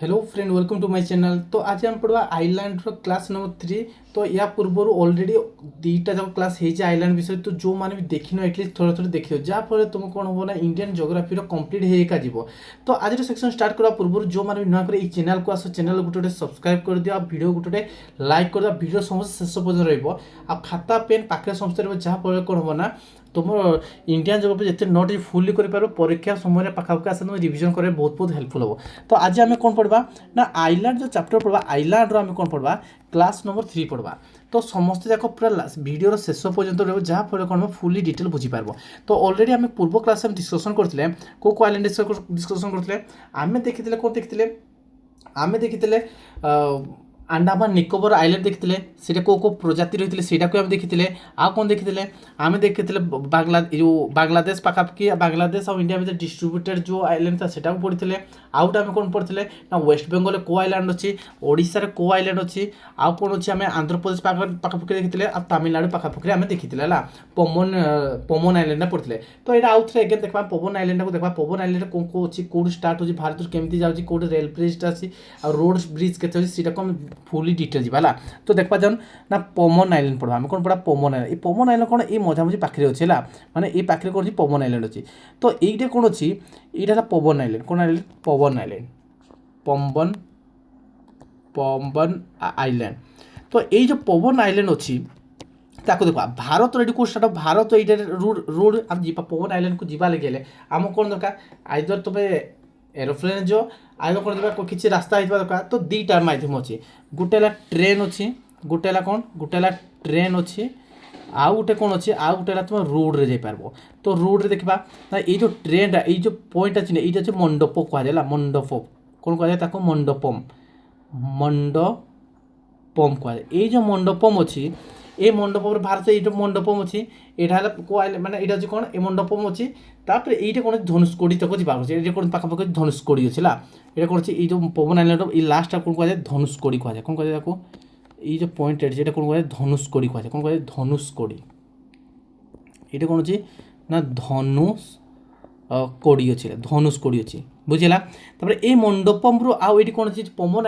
Hello friend welcome to my channel. तो आज हम पढ़वा आइलैंड क्लास नंबर 3। तो या पूर्वर ऑलरेडी दुईटा जो क्लास है आइलैंड विषय तो जो मैंने भी देखी एटलिस्ट थोड़ा थोड़ा देखियो जहाँफल तुम कौन हम ना इंडियन जोग्राफी कंप्लीट होगा जीव। तो आज सेक्शन स्टार्ट करवा पूर्व जो मैंने नुआ कर चैनल को आस चैनल गोटे सब्सक्राइब कर दियो वीडियो गोटे लाइक कर दियो वीडियो समस्त शेष पर्यटन खाता पेन पाखे समस्त जहाँफल कौन हम ना तुम इंडियन जोग्राफी जिते नोट फुल्ली कर परीक्षा समय पाखापाखि आस तुम रिविजन कर बहुत बहुत हेल्पफुल हम। तो आज आम कौन पढ़वा ना आइलैंड जो चैप्टर पढ़वा आइलैंड आम कौन पढ़वा क्लास नंबर 3 पढ़वा। तो समस्त जाक पूरा वीडियो शेष पर्यटन रहा जहाँफल कौन फुल्ली डिटेल बुझीपार। तो ऑलरेडी आम पूर्व क्लास डिस्कसन करते कौ आइलैंड डिस्कसन करते आम देखी कौन देखते आम देखी अंडमान निकोबर आइलैंड देखते से कौ प्रजाति रही है आम देखी कौन देखी आम देखी जो बांग्लादेश पाखापाखि बांग्लादेश और इंडिया भितर डिस्ट्रीब्यूटेड जो आइलैंड था सेटा पढ़ी आउट आम कौन पढ़ी ना वेस्ट बेंगल को आइलैंड अच्छी ओडिशा को आइलैंड अच्छी आउ कौन अच्छी आम आंध्र प्रदेश पाखापाखि देखी आ तमिलनाडु पाखापाखि आम देखी पमन आइलैंड पढ़ी। तो यहाँ आउ थे एगेन देखा पवन आइलैंड को देखा पवन आइलैंड कौन कौन अच्छी कौट स्टार्ट हो भारत केमती जाऊँगी कौट रेल ब्रिज अच्छी आ रोड ब्रिज के फुली डिटेल जावा। तो देखा जान ना पमन आइलैंड पढ़ा आम कौन पढ़ा पमन आइलैंड ये पमन आइलैंड कौन ये मझामझी पाखे अच्छे है माने ये पाखे कौन पवन आइलैंड अच्छी। तो ये कौन अच्छी यहाँ पवन आइलैंड कौन आइलैंड पवन आइलैंड पवन पवन आइलैंड। तो ये जो पवन आइलैंड अच्छी ताको देखा भारत रेडी को स्टार्ट भारत ये रोड रोड आम जी पवन आइलैंड को जीवा लगे आम कौन दरकार आइदर तुम एरोप्लेन जो आइदर कौन दरकार किसी रास्ता होता दरकार। तो दुईटा माध्यम अच्छी गोटे ट्रेन अच्छी गोटे कौन गोटे ट्रेन अच्छी आउ गोटे कौन अच्छे आउ गोटे तुम रोड रे जापर। तो रोड रे देखा ना ये जो ट्रेन ये जो पॉइंट अच्छी ये अच्छे मंडप कहुला मंडप कौन कहता मंडपम मंडपम कहुए ये जो मंडपम अच्छी ए मंडप भारत ये मंडपम अच्छी यहाँ को माने ये अच्छी कौन ए मंडपम अच्छी तापर ये कौन धनुषकोडी तक जी कौन पाखापाखि धनुषकोडी अच्छे ये कौन अच्छी जो पवन आइलैंड ये लास्ट कौन कह धनुषकोडी कहुए कौन कहते ये जो पॉइंट ये कौन कह धनुषकोडी कहुए कौन कह धनुषकोडी ये कौन अच्छी ना धनुष कोड़ी अच्छी धनुषकोडी अच्छी बुझेगा। तापर ए मंडपम रो आउ ये कौन अच्छी पवन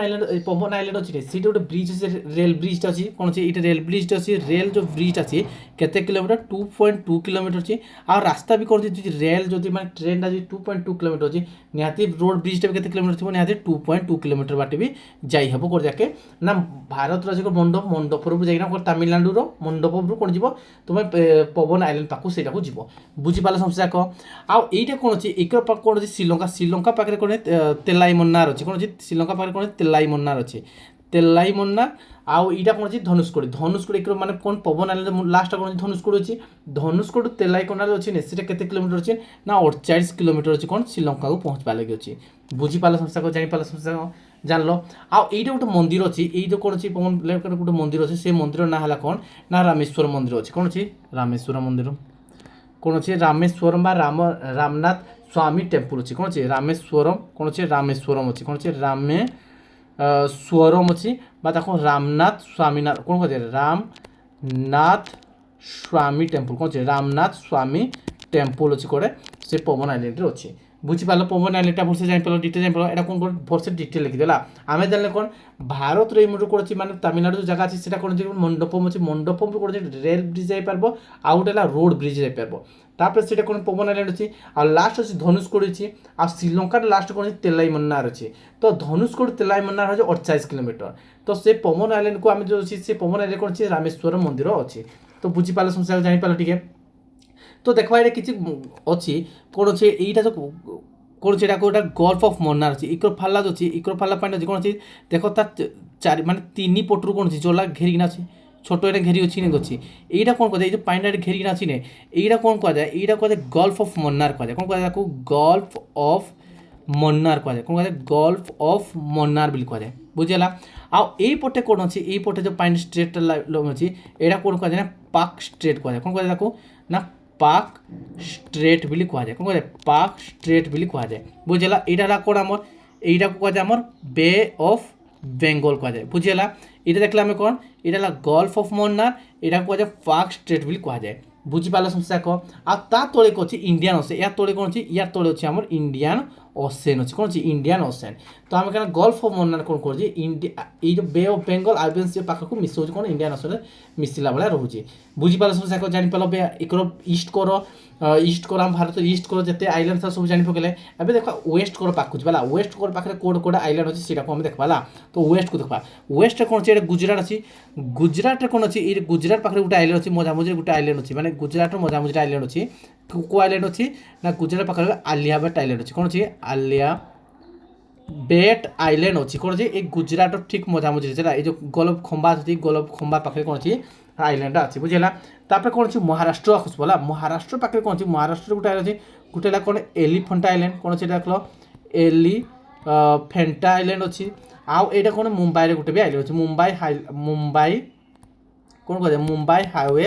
आइलैंड अच्छी सी गोटे ब्रिज अच्छे रेल ब्रिज अच्छी कौन अच्छी ये रेल ब्रिज अच्छी रेल जो ब्रिज अच्छी केते किलोमीटर 2.2 किलोमीटर अच्छी आ रास्ता भी कौन रेल जो मैं ट्रेन जो 2.2 किलोमीटर अच्छी निहाती रोड ब्रिजटा भी केते किलोमीटर थी निहाती 2.2 किलोमीटर बाटे भी जाई हबो कोड जाके ना भारत राज्य मंडप मंडपर जाइना तमिलनाडुर मंडपर कौन जीव तुम पवन आइलैंड पाखु से जीव बुझीपाल समस्या आउ ये कौन अच्छी एक कौन अच्छी श्रीलंका श्रीलंका पाखे कौन तेलाई मन्नार अच्छी कौन अच्छी श्रीलंका पाखे कौन तेलाई मन्नार अच्छी तेलाई मन्नार आउ यहाँ कौन अच्छी धनुषकोडी धनुषकोडी एक माने कौन पवन आइलैंड लास्ट कौन धनुषकोडी अच्छी धनुषकोडी तेलाई कन्नार अच्छी से केते किलोमीटर अच्छी ना 48 किलोमीटर अच्छी कौन श्रीलंका को पहुँचवा लगे अच्छी बुझीपाल समस्या को जानीपाल समस्या जान लो। आउ ये गोटे मंदिर अच्छी ये जो कौन अच्छी पवन गोटे मंदिर अच्छी से मंदिर ना है कौन ना रामेश्वर मंदिर अच्छी कौन अच्छी रामेश्वर मंदिर कौन अच्छी रामेश्वरम रामनाथ स्वामी टेम्पल अच्छी कौन अच्छी रामेश्वरम कौन अच्छी रामेश्वरम अच्छी कौन अच्छी रामेश्वरम अच्छी रामनाथ स्वामीनाथ कौन कहते रामनाथ स्वामी टेम्पल कौन अच्छे रामनाथ स्वामी टेम्पल अच्छी कौटे से पवन आइलैंड अच्छी बुझीपाल पवन आइलैंड भलसे जापर डिटेल जापर यहाँ कौन कौन भलसे डिटेल लिखिदेला आम जाने कौन भारत रेमोट कौन अच्छी माने तमिलनाडु जो जगह अच्छी से कौन मंडपम अच्छी मंडपम कौन रेल ब्रिज जापर आउ गोटे रोड ब्रिज जापर तापर से कौन पवन आइलैंड अच्छी आ लास्ट अच्छी धनुषकोडी अच्छी आ श्रीलंकार लास्ट कौन तेलाई मन्नार अच्छी। तो धनुषकोडी तेलाई मन्नार हो 48 किलोमीटर। तो से पवन आइलैंड को आम जो अच्छी से पवन आइलैंड कौन अच्छी रामेश्वर मंदिर अच्छी। तो बुझीपाल समस्या जानीपाल टे। तो देखा ये किसी अच्छी कौन अच्छे यहीटा जो कौन से गोटे गल्फ ऑफ मन्नार अच्छी इक्रोफाला जो अच्छी इक्रोफाला पॉइंट अच्छी कौन अच्छी देख तार चार माने तीन पटरू कौन अच्छी जला घेरिकिना अच्छी छोट ये घेरी अच्छी नहीं अच्छी यहाँ कौन कहते पानी घेरिकिना अच्छी नहीं यहाँ कौन कहुए यहाँ कहते गल्फ ऑफ मन्नार कहुए कौन कहते गल्फ ऑफ मन्नार कहुए कौन कहते गल्फ ऑफ मन्नार बोली कहुए बुझेगा। आउ ये पटे कौन अच्छी ये पटे जो पानी स्ट्रेट अच्छी यहाँ कौन कहते ना पाक स्ट्रेट कहुए कौन कहते ना पाक स्ट्रेट बोली कहुए कौन कहते पाक स्ट्रेट बोली कहुए बुझेगा। यहाँ कौन आम यहाँ कहते आम बे ऑफ बेंगल कहुए बुझेगा। ये देखला आम कौन यहाँ गल्फ ऑफ मन्नार यहाँ कहते पाक स्ट्रेट बोली कहुए बुझीपाल समस्या कह आ तले कौन इंडियान अच्छे या तले कौन अच्छी या तले अच्छे आम इंडियान ଓସେନ୍ ଅଛି କ'ଣ ଅଛି ଇଣ୍ଡିଆନ୍ ଓସେନ୍। ତ ଆମେ କାରଣ ଗଲ୍ଫ ଅଫ୍ ମନ୍ନାର କ'ଣ କରୁଛି ଇଣ୍ଡିଆ ଏଇ ଯେଉଁ ବେ ଅଫ୍ ବେଙ୍ଗଲ ଆରବିଆନ୍ ସି ପାଖକୁ ମିଶାଉଛି କ'ଣ ଇଣ୍ଡିଆନ୍ ଓସେନ୍ରେ ମିଶିଲା ଭଳିଆ ରହୁଛି। ବୁଝିପାରିଲ ସବୁ ଯାକ ଜାଣିପାରିଲ ଏକର ଇଷ୍ଟ କର ଆମ ଭାରତ ଇଷ୍ଟ କର ଯେତେ ଆଇଲାଣ୍ଡ ଥାଏ ସବୁ ଜାଣି ପକେଇଲେ। ଏବେ ଦେଖ ୱେଷ୍ଟ କର ପାଖକୁ ଯିବା ହେଲା ୱେଷ୍ଟ କର ପାଖରେ କୋଉଟା ଆଇଲାଣ୍ଡ ଅଛି ସେଇଟାକୁ ଆମେ ଦେଖବା ହେଲା। ତ ୱେଷ୍ଟକୁ ଦେଖବା ୱେଷ୍ଟରେ କ'ଣ ଅଛି ଏଇଟା ଗୁଜରାଟ ଅଛି ଗୁଜରାଟରେ କ'ଣ ଅଛି ଏଇ ଗୁଜରାଟ ପାଖରେ ଗୋଟେ ଆଇଲାଣ୍ଡ ଅଛି ମଝାମଝିରେ ଗୋଟେ ଆଇଲାଣ୍ଡ ଅଛି ମାନେ ଗୁଜରାଟର ମଝାମଝିରେ ଆଇଲାଣ୍ଡ ଅଛି କେଉଁ ଆଇଲାଣ୍ଡ ଅଛି ନା ଗୁଜରାଟ ପାଖରେ ଆଲିଆବେଟ୍ ଆଇଲାଣ୍ଡ ଅଛି କ'ଣ ଅଛି ଆଲିଆବେଟ୍ ଆଇଲାଣ୍ଡ ଅଛି କ'ଣ ଅଛି ଏଇ ଗୁଜରାଟର ଠିକ୍ ମଝାମଝିରେ ହେଲା ଏଇ ଯେଉଁ ଗୋଲପ ଖମ୍ବା ଅଛି ଗୋଲପ ଖମ୍ବା ପାଖରେ କ'ଣ ଅଛି ଆଇଲାଣ୍ଡ ଅଛି ବୁଝିଲା। ତାପରେ କ'ଣ ଅଛି ମହାରାଷ୍ଟ୍ର ଆସୁଛି ହେଲା ମହାରାଷ୍ଟ୍ର ପାଖରେ କ'ଣ ଅଛି ମହାରାଷ୍ଟ୍ରରେ ଗୋଟେ ଆଇଲାଣ୍ଡ ଅଛି ଗୋଟେ ହେଲା କ'ଣ ଏଲିଫେଣ୍ଟା ଆଇଲାଣ୍ଡ କ'ଣ ଅଛି ଦେଖିଲ ଏଲିଫେଣ୍ଟା ଆଇଲାଣ୍ଡ ଅଛି। ଆଉ ଏଇଟା କ'ଣ ମୁମ୍ବାଇରେ ଗୋଟେ ବି ଆଇଲାଣ୍ଡ ଅଛି ମୁମ୍ବାଇ କ'ଣ କୁହାଯାଏ ମୁମ୍ବାଇ ହାଇୱେ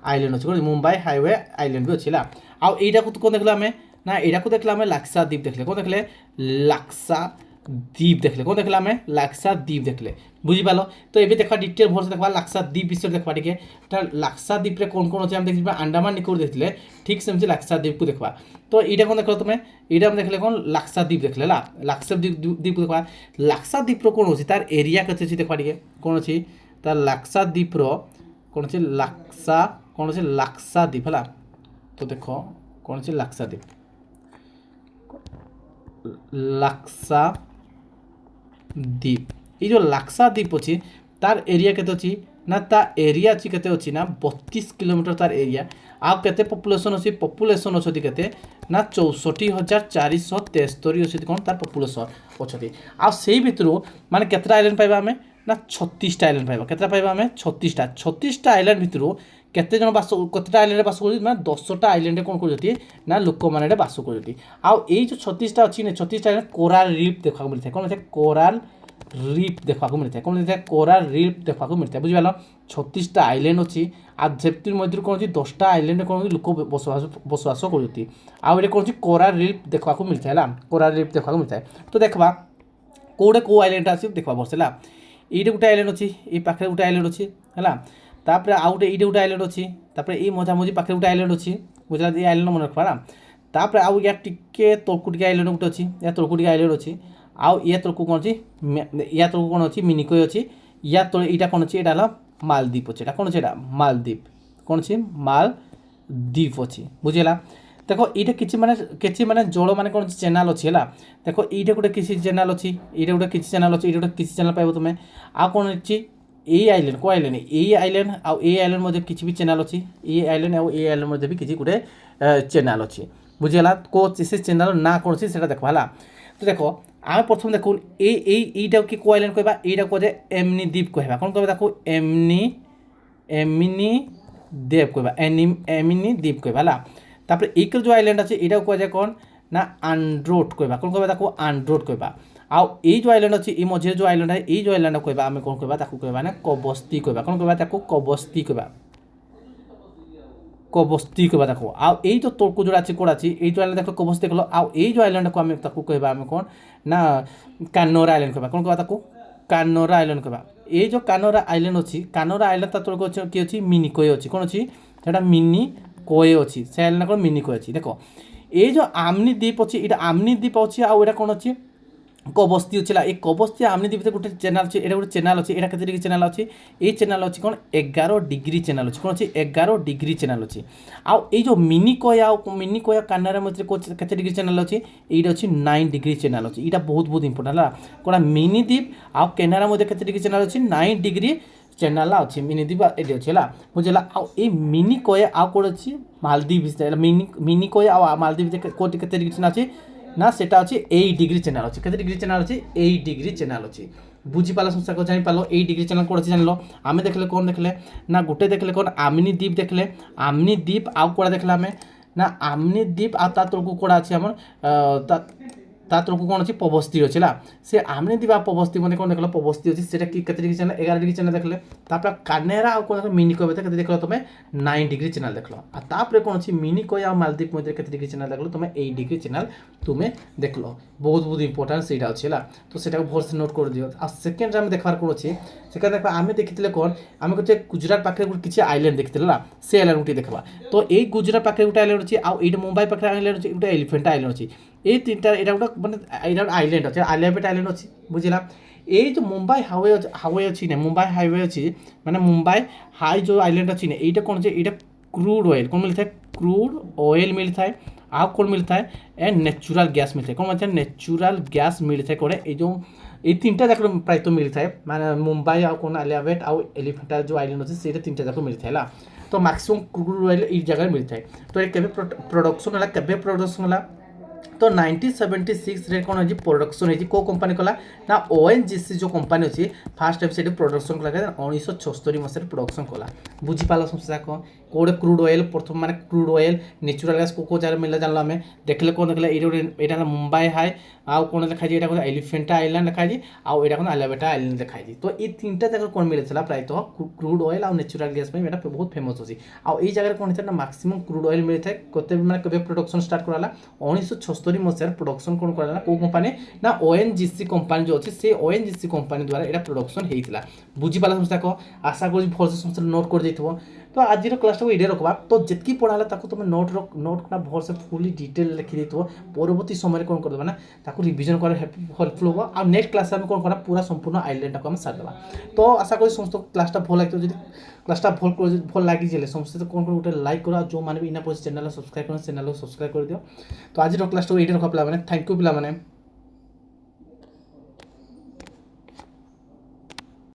ଆଇଲାଣ୍ଡ ଅଛି କ'ଣ ମୁମ୍ବାଇ ହାଇୱେ ଆଇଲାଣ୍ଡ ବି ଅଛି ହେଲା। ଆଉ ଏଇଟାକୁ କ'ଣ ଦେଖିଲେ ଆମେ ନା ଏଇଟାକୁ ଦେଖିଲେ ଆମେ ଲାକ୍ସା ଦ୍ୱୀପ ଦେଖିଲେ କ'ଣ ଦେଖିଲେ ଲାକ୍ସା দ্বীপ দেখলে কোন দেখলে আমি লাক্সা দ্বীপ দেখলে বুঝিপাল। তো এবে দেখা ডিটেল ভলসে দেখবা লাক্সা দ্বীপ বিষয়ে দেখবা টিকে লাক্সা দ্বীপরে কোন কোন আছে আমি দেখিবা আন্ডামান নিকোবর দেখলে ঠিক সেমতি লাক্সা দ্বীপকে দেখবা। তো এইটা কোন দেখল তুমি এইটা আমি দেখলে কোন লাক্সা দ্বীপ দেখলে হলা লাক্সা দ্বীপ দেখবা লাক্সা দ্বীপর কোন আছে তার এরিয়া কেতে আছে দেখবা টিকে কোন আছে তার লাক্সা দ্বীপর কোন আছে লাক্সা দ্বীপ হলা। তো দেখো কোন আছে লাক্সা দ্বীপ লাক্সা দ্বীপ এই যে লাক্সা দ্বীপ ଅଛି তার এরিয়া কেতে ଅଛି না তা এরিয়া ଅଛି কেতে ଅଛି না 32 কিলোমিটার তার এরিয়া। ଆଉ କେତେ ପପୁଲେସନ୍ ଅଛି ପପୁଲେସନ୍ ଅଛନ୍ତି କେତେ ନା 64,473 ଅଛନ୍ତି କ'ଣ ତାର ପପୁଲେସନ୍ ଅଛନ୍ତି। ଆଉ ସେଇ ଭିତରୁ ମାନେ କେତେଟା ଆଇଲାଣ୍ଡ ପାଇବା ଆମେ ନା 36ଟା ଆଇଲାଣ୍ଡ ପାଇବା କେତେଟା ପାଇବା ଆମେ 36ଟା ଆଇଲାଣ୍ଡ ଭିତରୁ କେତେ ଜଣ କେତେଟା ଆଇଲାଣ୍ଡରେ ବାସ କରୁଛନ୍ତି ନା 10ଟା ଆଇଲାଣ୍ଡରେ କ'ଣ କରୁଛନ୍ତି ନା ଲୋକମାନେ ଏଠି ବାସ କରୁଛନ୍ତି। ଆଉ ଏଇ ଯେଉଁ 36ଟା ଅଛି ନା 36ଟା ଆଇଲାଣ୍ଡ କୋରାଲ ରିଫ୍ ଦେଖିବାକୁ ମିଳିଥାଏ କ'ଣ ମିଳିଥାଏ କୋରାଲ ରିଫ୍ ଦେଖିବାକୁ ମିଳିଥାଏ କ'ଣ ମିଳିଥାଏ କୋରାଲ ରିଫ୍ ଦେଖିବାକୁ ମିଳିଥାଏ ବୁଝିପାରିଲ। 36ଟା ଆଇଲାଣ୍ଡ ଅଛି ଆଉ ସେଥି ମଧ୍ୟରୁ କ'ଣ ଅଛି 10ଟା ଆଇଲାଣ୍ଡରେ କ'ଣ ଲୋକ ବସବାସ କରୁଛନ୍ତି। ଆଉ ଏଠି କ'ଣ ଅଛି କୋରାଲ ରିଫ୍ ଦେଖିବାକୁ ମିଳିଥାଏ ହେଲା କୋରାଲ ରିଫ୍ ଦେଖିବାକୁ ମିଳିଥାଏ। ତ ଦେଖିବା କେଉଁଟା କେଉଁ ଆଇଲାଣ୍ଡଟା ଅଛି ଦେଖିବା ବର୍ଷ ହେଲା ଏଇଟା ଗୋଟେ ଆଇଲାଣ୍ଡ ଅଛି ଏଇ ପାଖରେ ଗୋଟେ ଆଇଲାଣ୍ଡ ଅଛି ହେଲା ତାପରେ ଆଉ ଗୋଟେ ଏଇଟା ଗୋଟେ ଆଇଲାଣ୍ଡ ଅଛି ତାପରେ ଏଇ ମଝାମଝି ପାଖରେ ଗୋଟେ ଆଇଲାଣ୍ଡ ଅଛି ବୁଝିଲା ଏଇ ଆଇଲାଣ୍ଡ ମନେ ରଖିବା ହେଲା। ତାପରେ ଆଉ ୟା ଟିକେ ତଳକୁ ଟିକେ ଆଇଲାଣ୍ଡ ଗୋଟେ ଅଛି ୟା ତଳକୁ ଟିକେ ଆଇଲାଣ୍ଡ ଅଛି ଆଉ ୟା ତଳକୁ କ'ଣ ଅଛି ୟା ତଳକୁ କ'ଣ ଅଛି ମିନିକୋୟ ଅଛି ୟା ତଳେ ଏଇଟା କ'ଣ ଅଛି ଏଇଟା ହେଲା ମାଲଦ୍ୱୀପ ଅଛି ଏଇଟା କ'ଣ ଅଛି ଏଇଟା ମାଲଦ୍ୱୀପ କ'ଣ ଅଛି ମାଲଦ୍ୱୀପ ଅଛି ବୁଝିଲା। ଦେଖ ଏଇଟା କିଛି ମାନେ ଜଳ ମାନେ କ'ଣ ଚ୍ୟାନେଲ୍ ଅଛି ହେଲା ଦେଖ ଏଇଟା ଗୋଟେ କିଛି ଚ୍ୟାନେଲ୍ ଅଛି ଏଇଟା ଗୋଟେ କିଛି ଚ୍ୟାନେଲ୍ ଅଛି ଏଇଟା ଗୋଟେ କିଛି ଚ୍ୟାନେଲ୍ ପାଇବ ତୁମେ। ଆଉ କ'ଣ ଅଛି এই আইল্যান্ড কেউ আইল্যান্ড এই আইল্যান্ড আউ এই আইল্যান্ড মধ্যে কিছু বি চ্যানেল অছি এই আইল্যান্ড আউ এই আইল্যান্ড মধ্যে বি কিছু গোটে চ্যানেল অছি বুঝিলা কো সে চ্যানেল না কোন আছে সেটা দেখবা হলা। তো দেখো আমি প্রথম দেখুন এইটা কি কো আইল্যান্ড কইবা এইটা কোজে এমনি দ্বীপ কইবা কোন কইবা দেখো এমনি দ্বীপ কইবা এমনি দ্বীপ কইবা হলা। তারপরে এইকর যে আইল্যান্ড আছে এটাও কোজে কোন না আন্ড্রোট কইবা কোন কইবা দেখো আন্ড্রোট কইবা। ଆଉ ଏଇ ଯେଉଁ ଆଇଲ୍ୟାଣ୍ଡ ଅଛି ଏଇ ମଝିରେ ଯେଉଁ ଆଇଲ୍ୟାଣ୍ଡ ଏଇ ଯେଉଁ ଆଇଲ୍ୟାଣ୍ଡ କହିବା ଆମେ କ'ଣ କହିବା ତାକୁ କହିବା ନା କବସ୍ତି କହିବା କ'ଣ କହିବା ତାକୁ କବସ୍ତି କହିବା ତାକୁ। ଆଉ ଏଇ ଯେଉଁ ତଳକୁ ଯେଉଁଟା ଅଛି କୋଉଟା ଅଛି ଏଇ ଯେଉଁ ଆଇଲ୍ୟାଣ୍ଡ ଦେଖ କବସ୍ତି ଦେଖିଲ ଆଉ ଏଇ ଯେଉଁ ଆଇଲ୍ୟାଣ୍ଡକୁ ଆମେ ତାକୁ କହିବା ଆମେ କ'ଣ ନା କାନୋରା ଆଇଲ୍ୟାଣ୍ଡ କହିବା କ'ଣ କହିବା ତାକୁ କାନୋରା ଆଇଲ୍ୟାଣ୍ଡ କହିବା। ଏଇ ଯେଉଁ କାନୋରା ଆଇଲ୍ୟାଣ୍ଡ ଅଛି କାନୋରା ଆଇଲ୍ୟାଣ୍ଡ ତା ତଳକୁ ଅଛି କିଏ ଅଛି ମିନିକୋୟ ଅଛି କ'ଣ ଅଛି ସେଟା ମିନିକୋୟ ଅଛି ସେ ଆଇଲ୍ୟାଣ୍ଡ କ'ଣ ମିନିକୋୟ ଅଛି। ଦେଖ ଏଇ ଯେଉଁ ଆମନି ଦ୍ୱୀପ ଅଛି ଏଇଟା ଆମନି ଦ୍ୱୀପ ଅଛି ଆଉ ଏଇଟା କ'ଣ ଅଛି কবস্তি ଅଛି এই কবস্তি আমনি দ্বীপে গোটে চ্যানেল আছে এটা গোটে চ্যানেল আছে এটা কেতে ডিগ্রি চ্যানেল আছে এই চ্যানেল আছে কোন 11 ডিগ্রি চ্যানেল আছে কোন আছে 11 ডিগ্রি চ্যানেল আছে। আউ এই যে মিনিকোয়া কানারা মধ্যে কেতে ডিগ্রি চ্যানেল আছে এইটা আছে 9 ডিগ্রি চ্যানেল আছে এটা বহুত ইম্পর্টেন্ট হলা কোন মিনি দ্বীপ আউ কানারা মধ্যে কেতে ডিগ্রি চ্যানেল আছে 9 ডিগ্রি চ্যানেল আছে মিনি দ্বীপ এটি আছে হলা বুঝলা। আউ এই মিনিকোয়া আউ কোন আছে মালদ্বীপ মিনিকোয়া আউ মালদ্বীপ কোটি কেতে ডিগ্রি চ্যানেল আছে না সেটা আছে 8 ডিগ্রি চ্যানেল আছে কেতে ডিগ্রি চ্যানেল আছে 8 ডিগ্রি চ্যানেল আছে বুঝিপাল সংসার জানিপাল 8 ডিগ্রি চ্যানেল কোণ আছে জানিল। আমি দেখলে কোণ দেখলে না গোটে দেখলে কোণ আমনি দ্বীপ দেখলে আমনি দ্বীপ আউ কোড়া দেখলে আমি না আমনি দ্বীপ আর তা তলকু কোড়া আছে আমার তা তলকু কোণ আছে পবস্তি আছে না সে আমনি দ্বীপ আর পবস্তি মধ্যে কোণ দেখলে পবস্তি আছে সেটা কি কেতে ডিগ্রি চ্যানেল 11 ডিগ্রি চ্যানেল দেখলে। তারপরে কানেরা আর কোণ মিনিকোয়া কেতে দেখলো তুমি 9 ডিগ্রি চ্যানেল দেখলো আর তারপরে কোণ আছে মিনিকোয়া আর মালদ্বীপ মধ্যে কেতে ডিগ্রি চ্যানেল দেখলো তুমি 8 ডিগ্রি চ্যানেল তুমি দেখলো বহুত ইম্পর্টেন্ট সেইটা আছে হলা। তো সেটাকে ভলসে নোট করে দিও। আর সেকেন্ডরে আমি দেখবার কোণ আছে সেখানে দেখবা আমি দেখিলে কোণ আমি হচ্ছে গুজরাট পাখে কিছু আইল্যান্ড দেখিলে না সে আইল্যান্ড গুটি দেখবা। তো এই গুজরাট পাখে গোটে আইল্যান্ড আছে আর এইটা মুম্বাই পাখে আইল্যান্ড আছে গোটে এলিফেন্টা আইল্যান্ড আছে এই তিনটা এটা গোটে মানে এটা আইল্যান্ড ଅଛି ଆଲିଆବେଟ ଆଇଲ୍ୟାଣ୍ଡ ଅଛି ବୁଝିଲା। ଏଇ ଯେଉଁ ମୁମ୍ବାଇ ହାଇୱେ ଅଛି ନା ମୁମ୍ବାଇ ହାଇୱେ ଅଛି ମାନେ ମୁମ୍ବାଇ ହାଇ ଯେଉଁ ଆଇଲ୍ୟାଣ୍ଡ ଅଛି ନା ଏଇଟା କ'ଣ ଅଛି ଏଇଟା କ୍ରୁଡ୍ ଅଏଲ୍ କ'ଣ ମିଳିଥାଏ କ୍ରୁଡ୍ ଅଏଲ୍ ମିଳିଥାଏ ଆଉ କ'ଣ ମିଳିଥାଏ ଏ ନ୍ୟାଚୁରାଲ୍ ଗ୍ୟାସ୍ ମିଳିଥାଏ କ'ଣ ମିଳିଥାଏ ନ୍ୟାଚୁରାଲ୍ ଗ୍ୟାସ୍ ମିଳିଥାଏ କ'ଣ ଏଇ ଯେଉଁ এই তিনটা যাক প্রায়ত মিলিথায় মানে মুম্বাই আউ কোন আলিয়াবেট আউ এলিফেন্টা যে আইল্যান্ড আছে সেইটা তিনটা যাক মিলিথায় হলা। তো ম্যাক্সিমম ক্রুড অয়েল এই জায়গায় মিলিথায়। তো এ কেবে প্রোডকশন হলা কেবে প্রোডকশন হলা তো 1976 କ'ଣ ହେଇଛି ପ୍ରଡକ୍ସନ୍ ହେଇଛି କେଉଁ କମ୍ପାନୀ କଲା ନା ONGC ଯେଉଁ କମ୍ପାନୀ ଅଛି ଫାର୍ଷ୍ଟ ଟାଇମ୍ ସେଠି ପ୍ରଡକ୍ସନ୍ କଲା 1976 ମସିହାରେ ପ୍ରଡକ୍ସନ୍ କଲା। ବୁଝିପାରିଲ ସମସ୍ତେ ଯାକ କେଉଁଟେ କ୍ରୁଡ୍ ଅଏଲ୍ ପ୍ରଥମ ମାନେ କ୍ରୁଡ୍ ଅଏଲ୍ ନ୍ୟାଚୁରାଲ୍ ଗ୍ୟାସ୍ କେଉଁ ଜାଗାରେ ମିଳିଲା ଜାଣିଲ ଆମେ ଦେଖିଲେ କ'ଣ ଦେଖିଲେ ଏଇଟା ଗୋଟେ ଏଇଟା ହେଲା ମୁମ୍ବାଇ ହାଇ ଆଉ କ'ଣ ଲେଖାଯାଇଛି ଏଇଟା କ'ଣ ଏଲିଫେଣ୍ଟା ଆଇଲ୍ୟାଣ୍ଡ ଲେଖାଯାଇଛି ଆଉ ଏଇଟା କ'ଣ ଆଲିଆବେଟା ଆଇଲ୍ୟାଣ୍ଡ ଲେଖାଯାଇଛି। ତ ଏଇ ତିନିଟା ଜାଗାରେ କ'ଣ ମିଳିଥିଲା ପ୍ରାୟତଃ କ୍ରୁଡ୍ ଅଏଲ୍ ଆଉ ନ୍ୟାଚୁରାଲ୍ ଗ୍ୟାସ୍ ପାଇଁ ଏଇଟା ବହୁତ ଫେମସ୍ ଅଛି। ଆଉ ଏଇ ଜାଗାରେ କ'ଣ ହେଇଥାଏ ନା ମାକ୍ସିମମ୍ କ୍ରୁଡ୍ ଅଏଲ୍ ମିଳିଥାଏ କେତେ ମାନେ କେବେ ପ୍ରଡକ୍ସନ୍ ଷ୍ଟାର୍ଟ କରାହେଲା 1976 ମସିହାରେ ପ୍ରଡକ୍ସନ୍ କ'ଣ କରାହେଲା କେଉଁ କମ୍ପାନୀ ନା ONGC କମ୍ପାନୀ ଯେଉଁ ଅଛି ସେ ONGC କମ୍ପାନୀ ଦ୍ୱାରା ଏଇଟା ପ୍ରଡକ୍ସନ୍ ହେଇଥିଲା। ବୁଝିପାରିଲା ସମସ୍ତେ ଆଶା କରୁଛି ଭଲସେ ସମସ୍ତେ ନୋଟ୍ କରିଦେଇଥିବ। তো আজির ক্লাসটাকে এড়ে রাখবা তো যেতকি পড়া হলে তাকে তুমি নোটটা ভলসে ফুলি ডিটেল লিখি দিয়ে পরবর্তী সময় কোণ করদেবা না তাকে রিভিজন করা হেল্পফুল হব। আর নেক্সট ক্লাসে আমি কোণ করা পুরা সম্পূর্ণ আইল্যান্ডটাকে আমি সারিদেবা। তো আশা করি সমস্ত ক্লাসটা ভাল লাগতো যদি ক্লাসটা ভাল লাগিলে সমস্তে কোণ করে গোটে লাইক কর আর যে ইনা পড়ছে চ্যানেল সবসক্রাইব করেন চ্যানেল সবসক্রাইব করে দিও। তো আজির ক্লাসটা এইটা রখা পিলামানে থ্যাংক ইউ পিলামানে।